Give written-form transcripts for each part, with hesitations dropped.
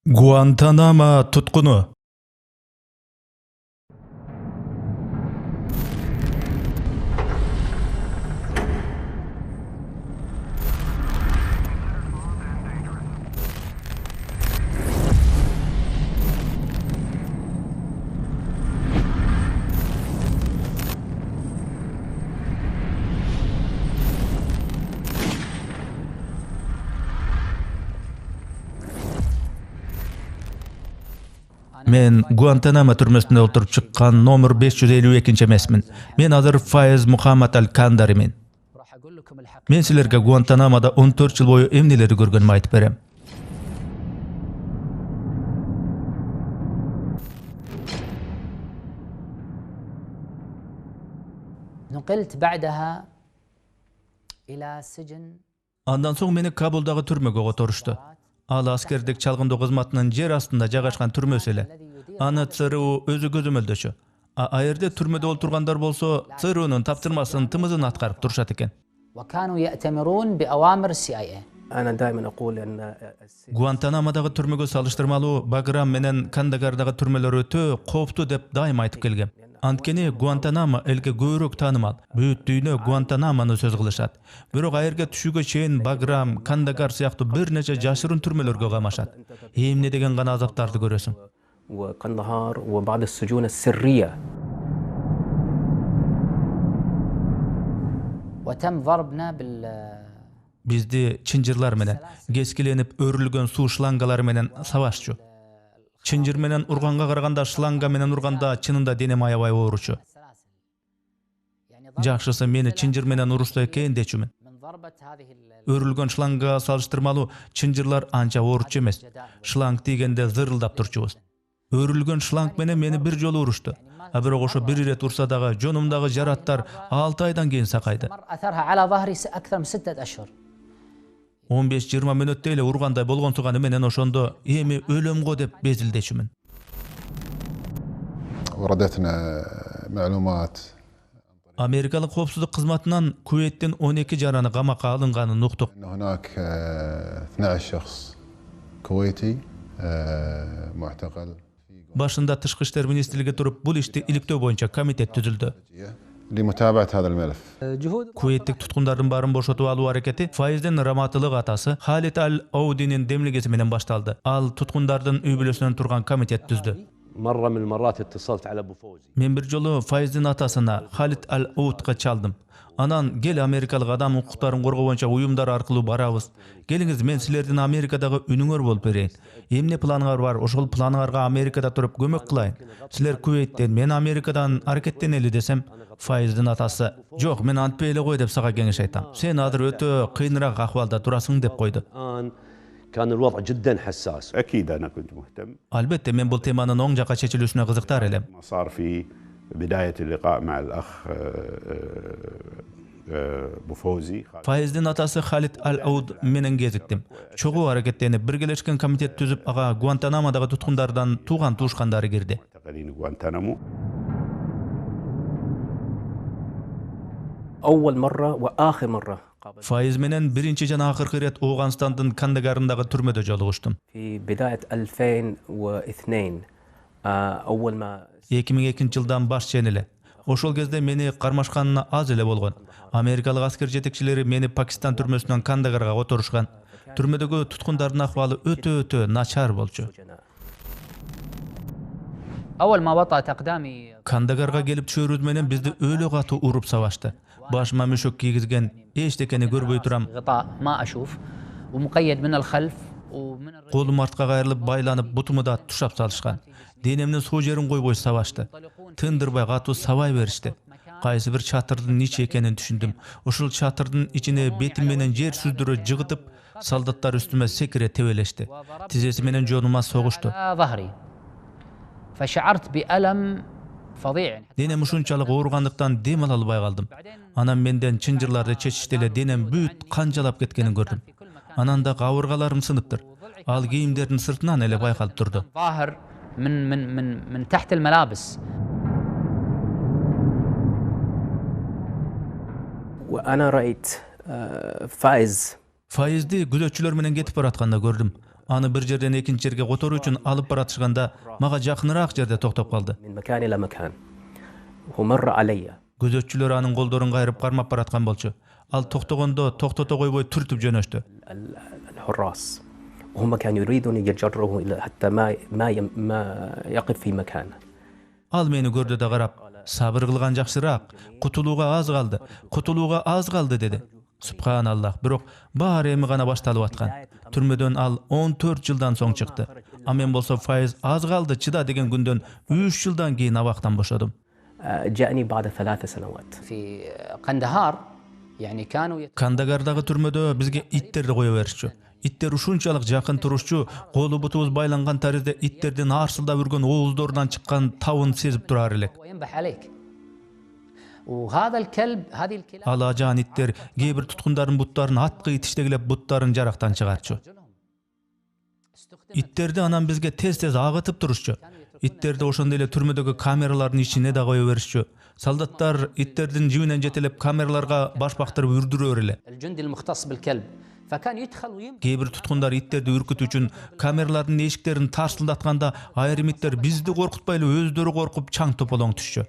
Guantanamo tutkunu. Men Guantanamo türmesinde oturup çıkan номер 552 emesmin. Men hazır Faiz Muhammad Al-Kandarimin. Men sizlerge Guantanamo'da 14 yıl boyu emneleri görgönümü aytıp berem. نقلت بعدها إلى سجن. Andan soň meni Kabuldagy türmege gotoruşdy. Al askerlik çalgındı kızmatının yer astında jagaşkan türmösü ele. Ana ЦРУ özü gözömöldöşü. Ayerde türmede olturgandar bolsa ЦРУ'nun taptırmasını tımızın atkarıp duruşat eken. وكانوا يأتمرون بأوامر CIA. أنا دائما أقول أن Guantanamo'dagy türmege salıştırmalı Bagram menen Kandagardagy türmeler ötö koptu dep daim aytıp kelgem. Antkeni Guantanamo elke göýrek tanymal. Büyüttüğüne Guantanamony söz kılışat. Birok ayerge tüşüge çeyin Bagram, Kandagar siyahtı bir neçe jaşırın türmelerge gamaşat. Emne degen gana azaptardy görösüň. وقندهار وبعض السجون السرية. وتم ضربنا بال Bizdi çinjirlar menen, geskilenip örülgen su şlangalary menen savaşçu. Çinjir menen urganga garaganda şlanga menen urganda çynynda denem ayabay oruçu. Jakşysy meni çinjir menen uruşda eken deçümin. من ضربة هذه Örülgen şlanga salıştırmalı çinjirlar ança oruç emes. Şlang degende zırıldap turçubuz. Örülgen şlang menen meni bir jol uruşdu. Birok oşo bir iret ursa daga jonumdagy jaratlar 6 aydan keyin sakaydı. مر أثرها على ظهري أكثر من 6 أشهر. 15-20 minutda ele urganday bolgon sugany menen oşondo emi ölemgo dep bezildeçimin. وردتنا معلومات Amerikalık Hopsuzluk Kızmatynyň Kuweytden 12 jarany gamaka alynganyny nuktuk. أن هناك 12 شخص كويتي معتقل Başında Tışkı işler Ministrligi turup bul işti iliktöw boýunça komitet tüzüldü. لمتابعة هذا الملف. Kuweytlik tutkundardyň baryn boşatyp aluu hareketi Faizden Ramatlyk atasy Khalid Al-Audi'nin demligesi menen başlaldy. Al tutkundardyň üýbülesinden turgan komitet tüzdü. مرة من المرات اتصلت على أبو فوزي. Men bir jolu Faizden atasyna Khalid Al-Aud'a çaldym. Anan gel Amerikalyk adam hukuklaryny gorgow boýunça uýumlar arkaly barabys. Geliňiz men sizlerden Amerikadagy ünüňer bolup bereýin. Emne planyňar bar? Oşol planyňarga Amerikada turup kömek kılaýyn. Sizler Kuweytden, men Amerikadan hareketleneli desem, Faizden atasy, "Jok, men antpeýle goý" dep saga geňeş aýtam. Sen hazır ötö kynrak ahwalda durasyň dep goýdy. الآن كان الوضع جدا حساس. أكيد أنا كنت مهتم. Albatta men bul temanyň oň jaka çeçilişine gyzykdar elem. ما صار في بداية اللقاء مع الأخ بوفوزي. Faizden atasy Khalid Al-Aud menen gezikdim. Çoğu hareketlenip birgeleşken komitet tüzüp aga Guantanamo'dagy tutkundardan tuğan tuşkandary girdi. معتقلين غوانتنامو. أول مرة وآخر مرة قابلت Faiz menen birinci jana ahyrky ret Awganistandyň Kandagaryndagy türmede joluguşdum. في بداية 2002. أول ما 2002 ýyldan başlayan ele. Oşol gezde meni karmaşkanyna az ele bolgon. Amerikalyk asker jetekçileri meni Pakistan türmesinden Kandagarga oturuşgan. Türmedegi tutkundardyň ahwaly ötö naçar bolçu. أول ما وطأت أقدامي Kandagarga gelip çörüd menen bizdi öyle gaty urup savaşdy. Başıma müşök kiygizgen, eşdekeni görбөй turam. غطاء ما أشوف ومقيد من الخلف ومن الرجل. Kolum artga gaýrylyp baylanyp butumu da tuşap salışgan. Denemden sow jerin goý-goý savaşdy. Tındyrbay gaty sabay berişdi. Gaýsy bir çatyrdyň niçe ekenini düşündüm. Oşul çatyrdyň içine betim menen jer süzdürü jygytyp saldatlar üstüme sekire tebeleşdi. Tizesi menen jonuma soguşdy. على ظهري فشعرت بألم فظيع. Denem uşunçalyk oğurgandykdan dem alabay galdım. Anam menden çınjırlарды çeçişdele denem büyüt kanjalap ketkenini gördüm. Ananda gawırgalarym sınıpdyr. Al giyimleriň sırtынан ele baykalyp durdu. ظاهر من تحت الملابس. وأنا رأيت فائز Faizdi güzötçüler menen getip baratkanda gördüm. Аны bir жерден экинчи жерге которуу үчүн алып баратышканда мага жакыныраак жерде токтоп калды. من مكان إلى مكان ومر علي. Gözөтчүлөр анын колдорун кайрып кармап бараткан болчу. Ал токтогондо токтото койбой түртүп жөнөштү. الحراس وهم كانوا يريدون يجروه إلى حتى ما يقف في مكانه. Ал мени көрдү да карап, сабыр кылган жакшыраак, кутулууга аз калды деди. Субханаллах, бирок баары эми гана башталып аткан. Түрмөдөн ал 14 жылдан соң чыкты. А мен болсо файыз аз калды чыда деген күндөн 3 жылдан кийин абактан бошодум. جاءني بعد 3 سنوات. في قندهار يعني كانوا Кандагардагы түрмөдө бизге иттерди кое беришчү. Иттер ушунчалык жакын турушчу, колу бутубуз байланган таризде иттердин арсылдап үргөн ооздорунан чыккан табын сезип турар элек. ينبح عليك. وهذا الكلب هذه الكلاب Ал ажаан иттер кээ бир туткундардын буттарын аткы тиштегилеп буттарын жарактан чыгарчу. Иттерди анан бизге тез агытып турушчу. Иттерди ошондой эле түрмөдөгү камералардын ичине да кое беришчү. Солдаттар иттердин жибинен жетелеп камераларга баш бактырып үрдүрөр эле. الجندي المختص بالكلب فكان يدخل ويمكن Кээ бир туткундар иттерди үркүтүү үчүн камералардын эшиктерин тарсылдатканда айрым иттер бизди коркутпай эле өздөрү коркуп чаң тополоң түшчү.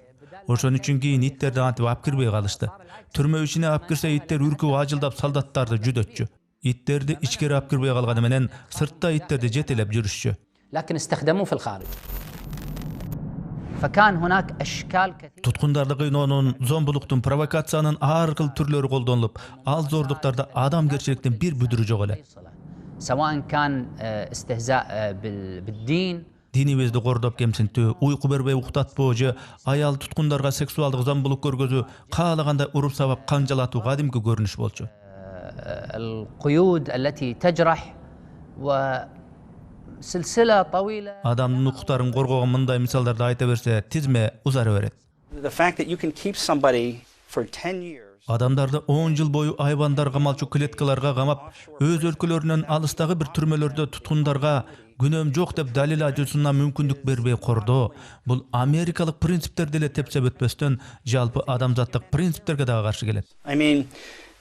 Ошон үчүн кийин иттерди антип алып кирбей калышты. Түрмө ичине алып кирсе иттер үркүп ажылдап солдаттарды жүдөтчү. Иттерди ичкери алып кирбей калганы менен сыртта иттерди жетелеп жүрүшчү. لكن استخدموه في الخارج. فكان هناك أشكال كثيرة. Туткундарды кыйноонун, зомбулуктун, провокациянын ар кыл түрлөрү колдонулуп, ал зордуктарда адамгерчиликтин бир бүдүрү жок эле. سواء كان استهزاء بالدين Динибизди кордоп кемсинтүү, уйку бербей уктатпоо же аял туткундарга сексуалдык зомбулук көргөзүү, каалагандай уруп сабап канжалатуу кадимки көрүнүш болчу. القيود التي تجرح وسلسلة طويلة. Адамдын укуктарын коргогон мындай мисалдарды айта берсе, тизме узара берет. The fact that you can keep somebody for 10 years Адамдарды 10 жыл бою айбандар камалчу клеткаларга камап, өз өлкөлөрүнөн алыстагы бир түрмөлөрдө туткундарга күнөөм жок деп далил айтуусуна мүмкүндүк бербей кордоо. Бул америкалык принциптерди эле тепсеп өтпөстөн, жалпы адамзаттык принциптерге дагы каршы келет. I mean,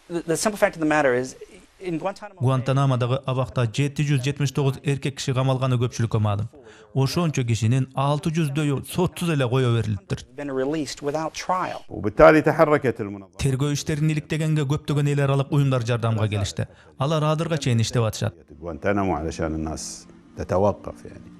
the simple fact of the matter is in Guantanamo Гуантанамодагы абакта 779 эркек киши камалганы көпчүлүккө маалым. Ошончо кишинин 600дөйү сотсуз эле кое берилиптир. been released without trial. وبالتالي تحركت المنظمة Тергөө иштерин иликтегенге көптөгөн эл аралык уюмдар жардамга келишти. Алар азырга чейин иштеп атышат. غوانتانامو علشان الناس تتوقف يعني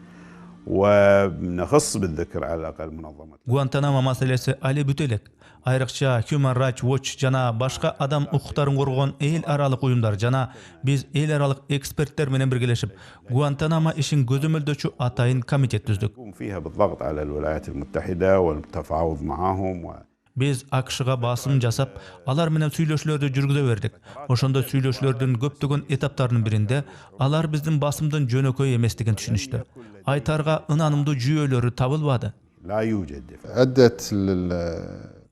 ونخص بالذكر على الأقل منظمة Гуантанамо маселеси али бүт элек. Айрыкча Human Rights Watch жана башка адам укуктарын коргогон эл аралык уюмдар жана биз эл аралык эксперттер менен биргелешип Гуантанамо ишин көзөмөлдөөчү атайын комитет түздүк. يقوم فيها بالضغط على الولايات المتحدة والتفاوض معهم Биз АКШга басым жасап, алар менен сүйлөшүүлөрдү жүргүзө бердик. Ошондо сүйлөшүүлөрдүн көптөгөн этаптарынын биринде алар биздин басымдын жөнөкөй эместигин түшүнүштү. Айтарга ынанымдуу жүйөлөрү табылбады. لا يوجد دفاع. أدت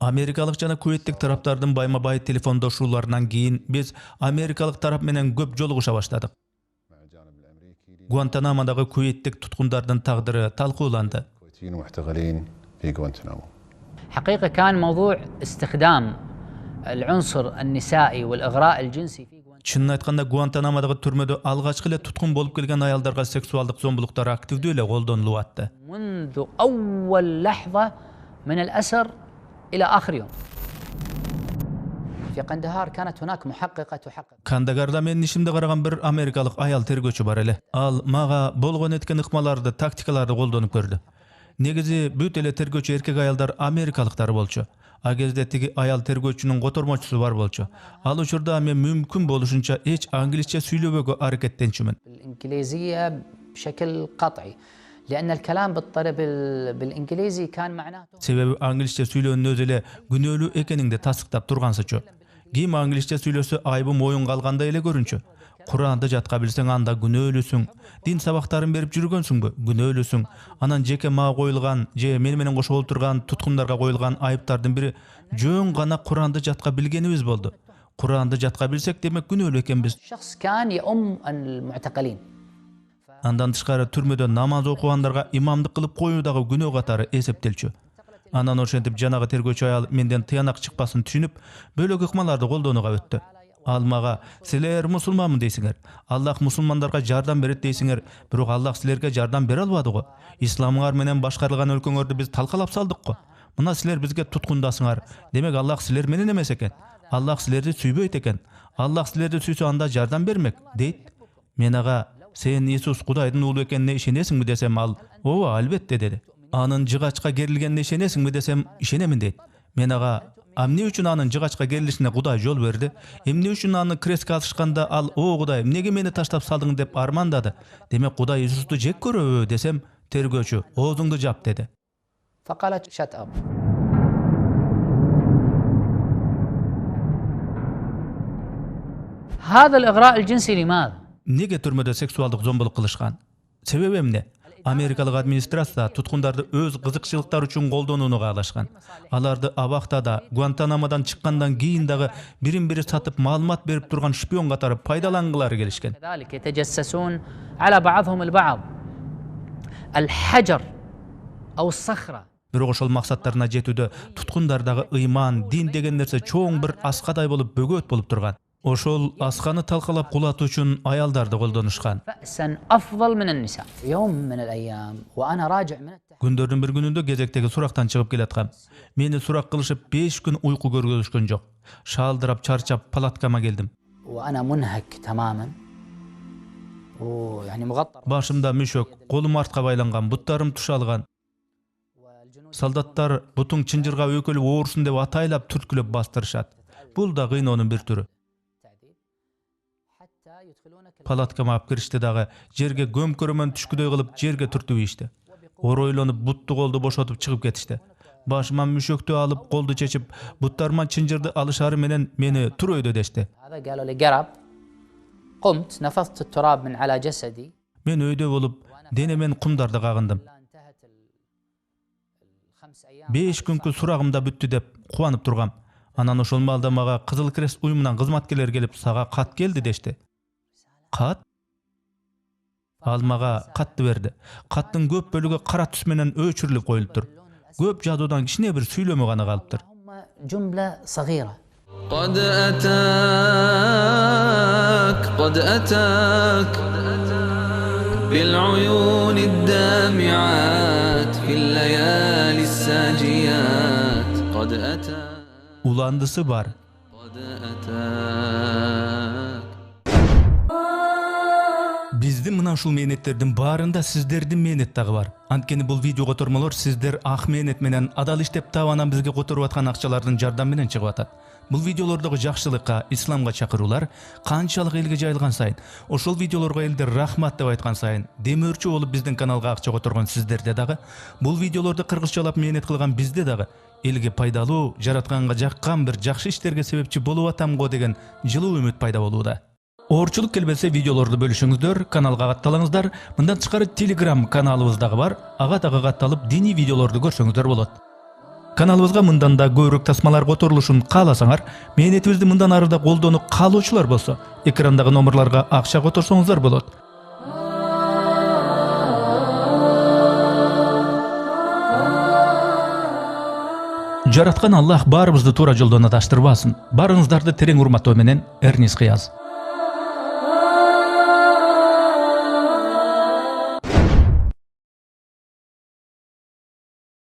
Америкалык жана кувейттик тараптардын байма-бай телефондошууларынан кийин биз америкалык тарап менен көп жолугуша баштадык. Гуантанамодагы кувейттик туткундардын тагдыры талкууланды. الكويتيين المحتقلين في غوانتنامو. حقيقة كان موضوع استخدام العنصر النسائي والإغراء الجنسي في Чынын айтканда Гуантанамодагы түрмөдө алгачкы эле туткун болуп келген аялдарга сексуалдык зомбулуктар активдүү эле колдонулуп атты. منذ أول لحظة من الأسر إلى آخر يوم. في قندهار كانت هناك محققة تحقق. Кандагарда менин ишимде караган бир америкалык аял тергөөчү бар эле. Ал мага болгон эткен ыкмаларды, тактикаларды колдонуп көрдү. Негизи бүт эле тергөөчү эркек аялдар америкалыктар болчу. А кезде тиги аял тергөөчүнүн котормочусу бар болчу. Ал учурда мен мүмкүн болушунча эч англисче сүйлөбөгө аракеттенчүмүн. بالإنجليزية بشكل قطعي. لأن الكلام بالإنجليزي كان معناه Себеби англисче сүйлөөнүн өзү эле күнөөлүү экениңди тасыктап тургансычу. Ким англисче сүйлөсө айбы моюнга алгандай эле көрүнчү. Куранды жатка билсең анда күнөөлүүсүң. Дин сабактарын берип жүргөнсүңбү? Күнөөлүүсүң. Анан жеке мага коюлган же мени менен кошо олтурган туткундарга коюлган айыптардын бири жөн гана Куранды жатка билгенибиз болду. Куранды жатка билсек демек күнөөлүү экенбиз. شخص كان يؤم المعتقلين. Андан тышкары түрмөдө намаз окугандарга имамдык кылып коюу дагы күнөө катары эсептелчү. Анан ошентип жанагы тергөөчү аял менден тыянак чыкпасын түшүнүп, бөлөк ыкмаларды колдонууга өттү. Ал мага силер мусулманмын дейсиңер. Аллах мусулмандарга жардам берет дейсиңер, бирок Аллах силерге жардам бере албады го. Исламыңар менен башкарылган өлкөңөрдү биз талкалап салдык го. Мына силер бизге туткундасыңар. Демек Аллах силер менен эмес экен. Аллах силерди сүйбөйт экен. Аллах силерди сүйсө анда жардам бермек, дейт. Мен ага, сен Иисус Кудайдын уулу экенине ишенесиңби десем, ал ооба, албетте деди. Анын жыгачка керилгенине ишенесиңби десем, ишенемин дейт. Мен ага, эмне үчүн анын жыгачка керилишине Кудай жол берди? Эмне үчүн аны крестке асышканда ал, о Кудай, эмнеге мени таштап салдың деп армандады? Демек Кудай Иисусту жек көрөбү десем, тергөөчү, оозуңду жап деди. فقالت shut up. هذا الإغراء الجنسي لماذا؟ Неге түрмөдө сексуалдык зомбулук кылышкан? Себеби эмне? Америкалык администрация туткундарды өз кызыкчылыктары үчүн колдонууну каалашкан. Аларды Абактада, Гуантанамодан чыккандан кийин дагы бирин-бири сатып маалымат берип турган шпион катары пайдалангылары келишкен. كذلك يتجسسون على بعضهم البعض. الحجر أو الصخرة. Бирок ошол максаттарына жетүүдө туткундардагы ыйман, дин деген нерсе чоң бир аскадай болуп бөгөт болуп турган. Ошол асканы талкалап кулатуу үчүн аялдарды колдонушкан. فأسا أفضل من النساء. يوم من الأيام وأنا راجع من Күндөрдүн бир күнүндө кезектеги сурактан чыгып келаткам. Мени сурак кылышып 5 күн уйку көргөзүшкөн жок. Шаалдырап чарчап палаткама келдим. وأنا منهك تماما. ويعني مغطى. Башымда мүшөк, колум артка байланган, буттарым тушалган. Солдаттар бутуң чынжырга өкөлүп оорусун деп атайлап түрткүлөп бастырышат. Бул да кыйноонун бир түрү. Палаткама алып киришти дагы, жерге көмкөрөмөн түшкүдөй кылып жерге түртүп ийишти. Оройлонуп бутту колду бошотуп чыгып кетишти. Башыма мүшөктү алып, колду чечип, буттарыма чынжырды алышары менен мени тур өйдө дешти. هذا قالوا لي قرب. قمت نفضت التراب من على جسدي. Мен өйдө болуп, денемен кумдарды кагындым. 5 күнкү сурагымда бүттү деп кубанып тургам. Анан ошол маалда мага Кызыл Крест уюмунан кызматкерлер келип, сага кат келди дешти. Кат? Ал мага катты берди. Каттын көп бөлүгү кара түс менен өчүрүлүп коюлуптур. Көп жазуудан кичине бир сүйлөмө гана калыптыр. جملة صغيرة. قد أتاك بالعيون الدامعات في الليالي الساجيات قد أتاك Уландысы бар. قد أتاك Биздин мына ушул мээнеттердин баарында сиздердин мээнет дагы бар. Анткени бул видео котормолор сиздер ак мээнет менен адал иштеп таап анан бизге которуп аткан акчалардын жардамы менен чыгып атат. Бул видеолордогу жакшылыкка, исламга чакыруулар канчалык элге жайылган сайын, ошол видеолорго элдер рахмат деп айткан сайын, демөөрчү болуп биздин каналга акча которгон сиздерде дагы, бул видеолорду кыргызчалап мээнет кылган бизде дагы элге пайдалуу, жаратканга жаккан бир жакшы иштерге себепчи болуп атам го деген жылуу үмүт пайда болууда. Оорчулук келбесе видеолорду бөлүшүңүздөр, каналга катталыңыздар. Мындан тышкары Telegram каналыбыз дагы бар. Ага дагы катталып, диний видеолорду көрсөңүздөр болот. Каналыбызга мындан да көбүрөөк тасмалар которулушун кааласаңар, мээнетибизди мындан ары да колдонуп каалоочулар болсо, экрандагы номерларга акча которсоңуздар болот. Жараткан Аллах баарыбызды туура жолдон адаштырбасын. Барыңыздарды терең урматтоо менен Эрнис Кыяз.